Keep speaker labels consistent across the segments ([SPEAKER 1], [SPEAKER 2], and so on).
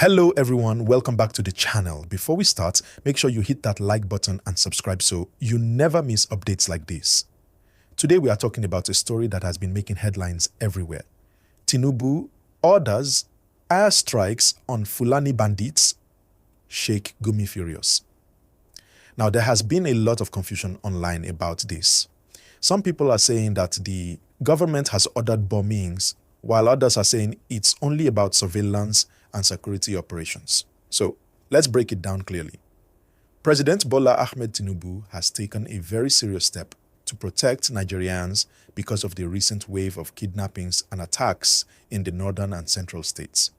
[SPEAKER 1] Hello everyone, welcome back to the channel. Before we start, make sure you hit that like button and subscribe so you never miss updates like this. Today we are talking about a story that has been making headlines everywhere. Tinubu orders airstrikes on Fulani bandits, Sheikh Gumi furious. Now there has been a lot of confusion online about this. Some people are saying that the government has ordered bombings, while others are saying it's only about surveillance and security operations. So let's break it down clearly. President Bola Ahmed Tinubu has taken a very serious step to protect Nigerians because of the recent wave of kidnappings and attacks in the northern and central states.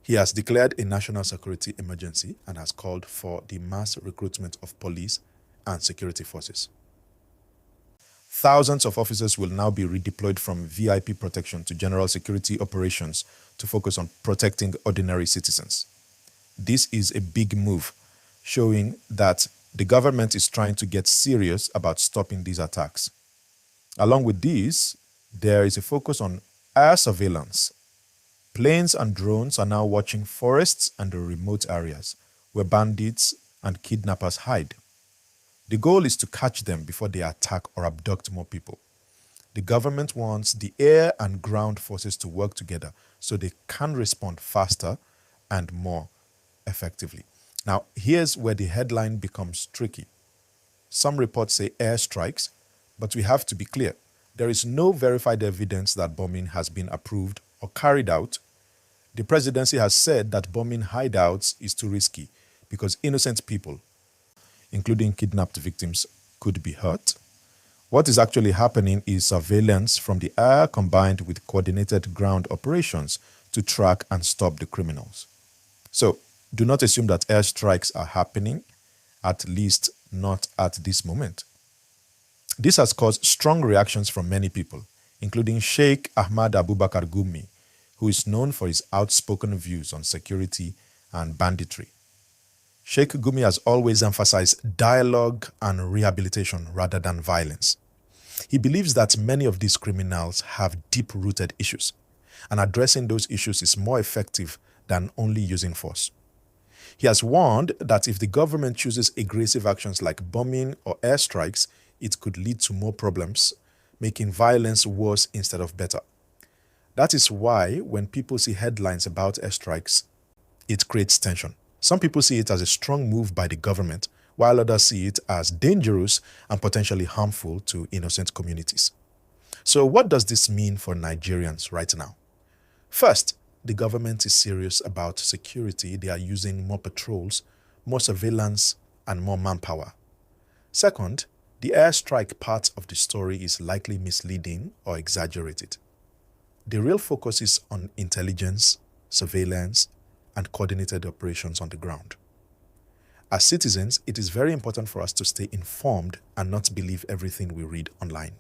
[SPEAKER 1] He has declared a national security emergency and has called for the mass recruitment of police and security forces. Thousands of officers will now be redeployed from VIP protection to general security operations to focus on protecting ordinary citizens. This is a big move, showing that the government is trying to get serious about stopping these attacks. Along with this, there is a focus on air surveillance. Planes and drones are now watching forests and the remote areas where bandits and kidnappers hide. The goal is to catch them before they attack or abduct more people. The government wants the air and ground forces to work together so they can respond faster and more effectively. Now, here's where the headline becomes tricky. Some reports say airstrikes, but we have to be clear. There is no verified evidence that bombing has been approved or carried out. The presidency has said that bombing hideouts is too risky because innocent people, including kidnapped victims, could be hurt. What is actually happening is surveillance from the air combined with coordinated ground operations to track and stop the criminals. So, do not assume that airstrikes are happening, at least not at this moment. This has caused strong reactions from many people, including Sheikh Ahmad Abubakar Gumi, who is known for his outspoken views on security and banditry. Sheikh Gumi has always emphasized dialogue and rehabilitation rather than violence. He believes that many of these criminals have deep-rooted issues, and addressing those issues is more effective than only using force. He has warned that if the government chooses aggressive actions like bombing or airstrikes, it could lead to more problems, making violence worse instead of better. That is why when people see headlines about airstrikes, it creates tension. Some people see it as a strong move by the government, while others see it as dangerous and potentially harmful to innocent communities. So what does this mean for Nigerians right now? First, the government is serious about security. They are using more patrols, more surveillance, and more manpower. Second, the airstrike part of the story is likely misleading or exaggerated. The real focus is on intelligence, surveillance, and coordinated operations on the ground. As citizens, it is very important for us to stay informed and not believe everything we read online.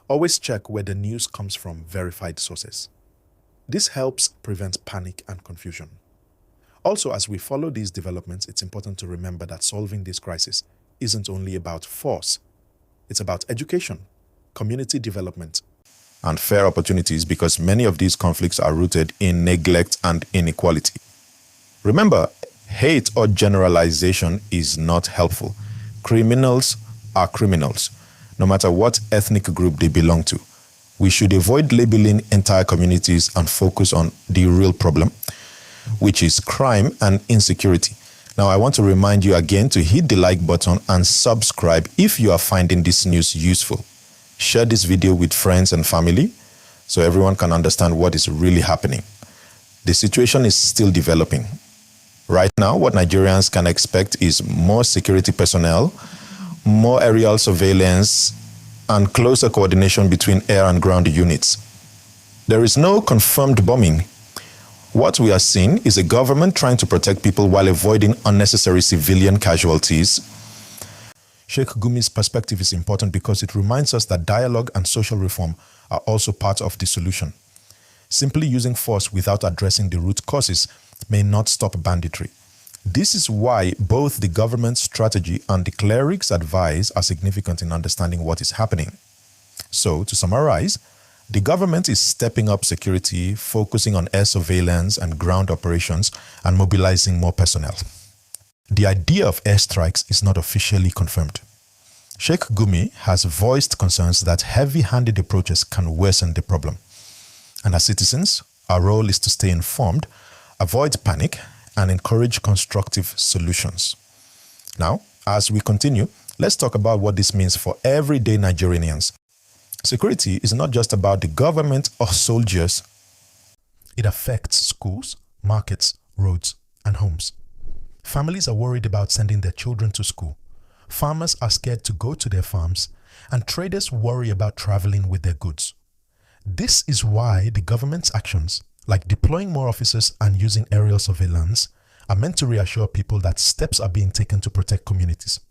[SPEAKER 1] Always check where the news comes from verified sources. This helps prevent panic and confusion. Also, as we follow these developments, it's important to remember that solving this crisis isn't only about force. It's about education, community development, and fair opportunities, because many of these conflicts are rooted in neglect and inequality. Remember, hate or generalization is not helpful. Criminals are criminals, no matter what ethnic group they belong to. We should avoid labeling entire communities and focus on the real problem, which is crime and insecurity. Now, I want to remind you again to hit the like button and subscribe if you are finding this news useful. Share this video with friends and family so everyone can understand what is really happening. The situation is still developing. Right now, what Nigerians can expect is more security personnel, more aerial surveillance, and closer coordination between air and ground units. There is no confirmed bombing. What we are seeing is a government trying to protect people while avoiding unnecessary civilian casualties. Sheikh Gumi's perspective is important because it reminds us that dialogue and social reform are also part of the solution. Simply using force without addressing the root causes may not stop banditry. This is why both the government strategy and the cleric's advice are significant in understanding what is happening. So, to summarize, The government is stepping up security, focusing on air surveillance and ground operations, and mobilizing more personnel. The idea of airstrikes is not officially confirmed. Sheikh Gumi has voiced concerns that heavy-handed approaches can worsen the problem. And as citizens, our role is to stay informed, avoid panic, and encourage constructive solutions. Now, as we continue, let's talk about what this means for everyday Nigerians. Security is not just about the government or soldiers. It affects schools, markets, roads, and homes. Families are worried about sending their children to school. Farmers are scared to go to their farms, and traders worry about traveling with their goods. This is why the government's actions, like deploying more officers and using aerial surveillance, are meant to reassure people that steps are being taken to protect communities.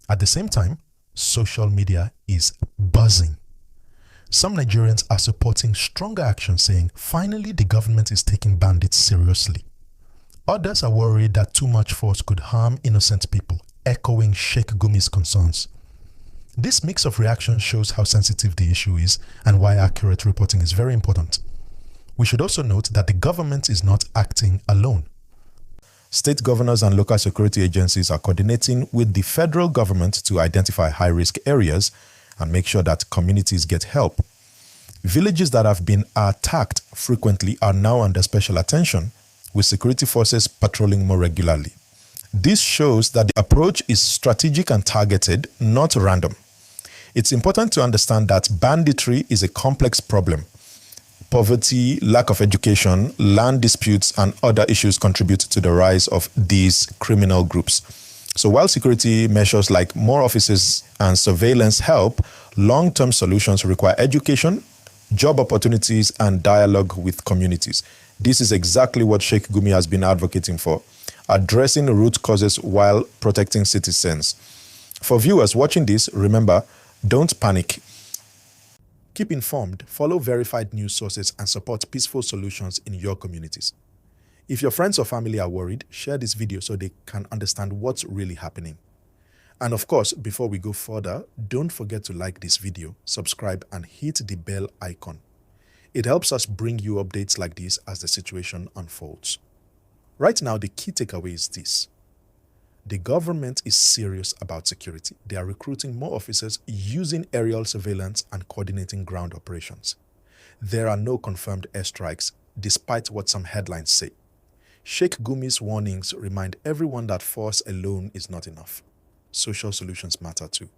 [SPEAKER 1] At the same time, social media is buzzing. Some Nigerians are supporting stronger action, saying, finally the government is taking bandits seriously. Others are worried that too much force could harm innocent people, echoing Sheikh Gumi's concerns. This mix of reactions shows how sensitive the issue is and why accurate reporting is very important. We should also note that the government is not acting alone. State governors and local security agencies are coordinating with the federal government to identify high-risk areas and make sure that communities get help. Villages that have been attacked frequently are now under special attention, with security forces patrolling more regularly. This shows that the approach is strategic and targeted, not random. It's important to understand that banditry is a complex problem. Poverty, lack of education, land disputes, and other issues contribute to the rise of these criminal groups. So while security measures like more officers and surveillance help, long-term solutions require education, job opportunities, and dialogue with communities. This is exactly what Sheikh Gumi has been advocating for, addressing root causes while protecting citizens. For viewers watching this, remember, don't panic. Keep informed, follow verified news sources, and support peaceful solutions in your communities. If your friends or family are worried, share this video so they can understand what's really happening. And of course, before we go further, don't forget to like this video, subscribe, and hit the bell icon. It helps us bring you updates like this as the situation unfolds. Right now, the key takeaway is this. The government is serious about security. They are recruiting more officers, using aerial surveillance, and coordinating ground operations. There are no confirmed airstrikes, despite what some headlines say. Sheikh Gumi's warnings remind everyone that force alone is not enough. Social solutions matter too.